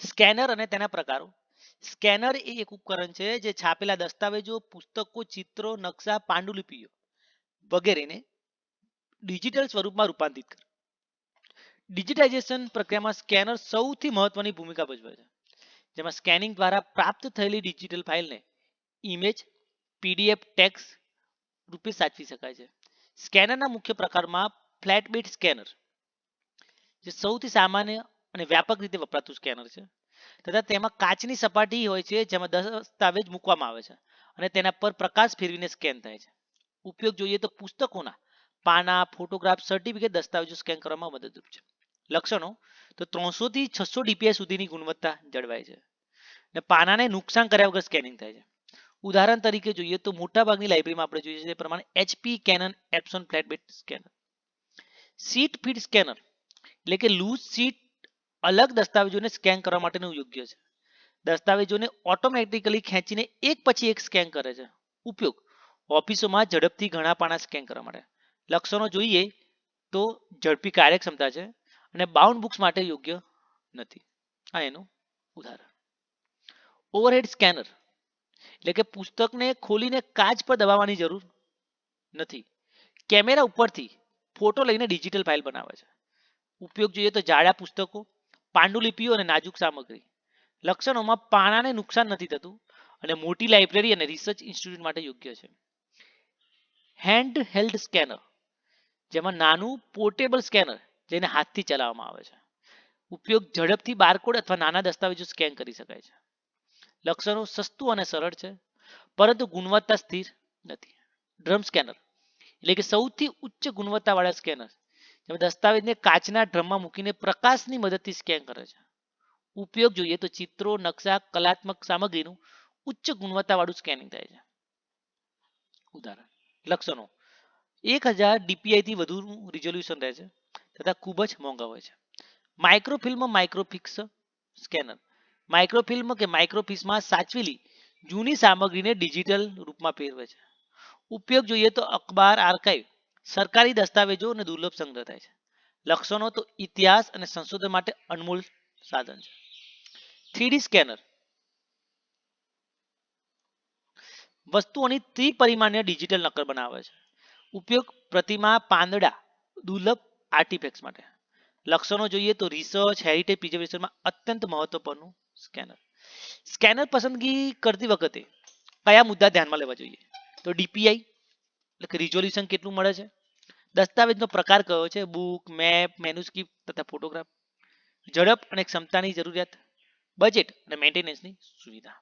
Scanner અને તેના પ્રકારો. સ્કેનર એ એક ઉપકરણ છે જે છાપેલા દસ્તાવેજો, પુસ્તકો, ચિત્રો, નકશા, પાંડુલિપિઓ વગેરેને ડિજિટલ સ્વરૂપમાં રૂપાંતરિત કરે. ડિજિટાઇઝેશન પ્રક્રિયામાં સ્કેનર સૌથી મહત્વની ભૂમિકા ભજવે છે, જેમાં સ્કેનિંગ દ્વારા પ્રાપ્ત થયેલી ડિજિટલ ફાઇલને ઇમેજ, પીડીએફ, ટેક્સ્ટ રૂપે સાચવી શકાય છે. સ્કેનરના મુખ્ય પ્રકારમાં ફ્લેટ બેડ સ્કેનર, જે સૌથી સામાન્ય અને વ્યાપક રીતે વપરાતું સ્કેનર છે, તથા તેમાં કાચની સપાટી હોય છે જેમાં દસ્તાવેજ મૂકવામાં આવે છે અને તેના પર પ્રકાશ ફેરવીને સ્કેન થાય છે. ઉપયોગ જોઈએ તો પુસ્તકોના પાના, ફોટોગ્રાફ, સર્ટિફિકેટ, દસ્તાવેજો સ્કેન કરવામાં મદદરૂપ છે. લક્ષણો તો 300 થી 600 ડીપીઆઈ સુધીની ગુણવત્તા જળવાય છે અને પાનાને નુકસાન કર્યા વગર સ્કેનિંગ થાય છે. ઉદાહરણ તરીકે જોઈએ તો મોટાભાગની લાઇબ્રેરીમાં આપણે જોઈએ છીએ તે પ્રમાણે HP Canon Epson flatbed scanner. Sheet feed scanner એટલે કે લૂઝ શીટ અલગ દસ્તાવેજોને સ્કેન કરવા માટેનું યોગ્ય છે. દસ્તાવેજોને ઓટોમેટિકલી ખેંચીને એક પછી એક સ્કેન કરે છે. ઉપયોગ ઓફિસોમાં ઝડપથી ઘણા પાના સ્કેન કરવા માટે. લક્ષણો જોઈએ તો ઝડપી કાર્યક્ષમતા છે અને બાઉન્ડ બુક્સ માટે યોગ્ય નથી. આ એનું ઉદાહરણ. ઓવરહેડ સ્કેનર એટલે કે પુસ્તકને ખોલીને કાચ પર દબાવવાની જરૂર નથી. કેમેરા ઉપરથી ફોટો લઈને ડિજિટલ ફાઇલ બનાવે છે. ઉપયોગ જોઈએ તો જાડા પુસ્તકો, પાંડુલિપિઓ અને નાજુક સામગ્રી. લક્ષણોમાં પાનાને નુકસાન નથી થતું અને મોટી લાઇબ્રેરી અને રિસર્ચ ઇન્સ્ટિટ્યૂટ માટે યોગ્ય છે. હેન્ડ હેલ્ડ સ્કેનર, જેમાં નાનું પોર્ટેબલ સ્કેનર જેને હાથથી ચલાવવામાં આવે છે. ઉપયોગ ઝડપથી બારકોડ અથવા નાના દસ્તાવેજો સ્કેન કરી શકાય છે. લક્ષણો સસ્તું અને સરળ છે, પરંતુ ગુણવત્તા સ્થિર નથી. ડ્રમ સ્કેનર એટલે કે સૌથી ઉચ્ચ ગુણવત્તાવાળા સ્કેનર, જેમાં દસ્તાવેજને કાચના ડ્રમમાં મૂકીને પ્રકાશની મદદથી સ્કેન કરે છે. ઉપયોગ જોઈએ તો ચિત્રો, નકશા, કલાત્મક સામગ્રીનું ઉચ્ચ ગુણવત્તાવાળું સ્કેનિંગ થાય છે. ઉદાહરણ. લક્ષણો 1000 DPI થી વધુ રિઝોલ્યુશન રહે છે તથા ખૂબ જ મોંઘા હોય છે. માઇક્રોફિલ્મ માઇક્રોફિક્સ સ્કેનર માઇક્રોફિલ્મ કે માઇક્રોફિલ્મમાં સાચવેલી જૂની સામગ્રીને ડિજિટલ રૂપમાં ફેરવે છે. ઉપયોગ જોઈએ તો અખબાર, આર્કાઇવ, સરકારી દસ્તાવેજો અને દુર્લભ સંગ્રહ થાય છે. લક્ષણો તો ઇતિહાસ અને સંશોધન માટે અનમોલ સાધન છે. 3D સ્કેનર વસ્તુઓની ત્રિપરિમાણીય ડિજિટલ નકલ બનાવે છે. ઉપયોગ પ્રતિમા, પાંદડા, દુર્લભ આર્ટિફેક્ટ્સ માટે. લક્ષણો જોઈએ તો રિસર્ચ, હેરિટેજ પ્રિઝર્વેશનમાં અત્યંત મહત્વપૂર્ણ સ્કેનર. સ્કેનર પસંદગી કરતી વખતે કયા મુદ્દા ધ્યાનમાં લેવા જોઈએ? તો ડીપીઆઈ એટલે કે રિઝોલ્યુશન કેટલું મળે છે, દસ્તાવેજનો પ્રકાર કયો છે, બુક, મેપ, મેન્યુસ્ક્રિપ્ટ તથા ફોટોગ્રાફ, ઝડપ અને ક્ષમતાની જરૂરિયાત, બજેટ અને મેન્ટેનન્સની સુવિધા.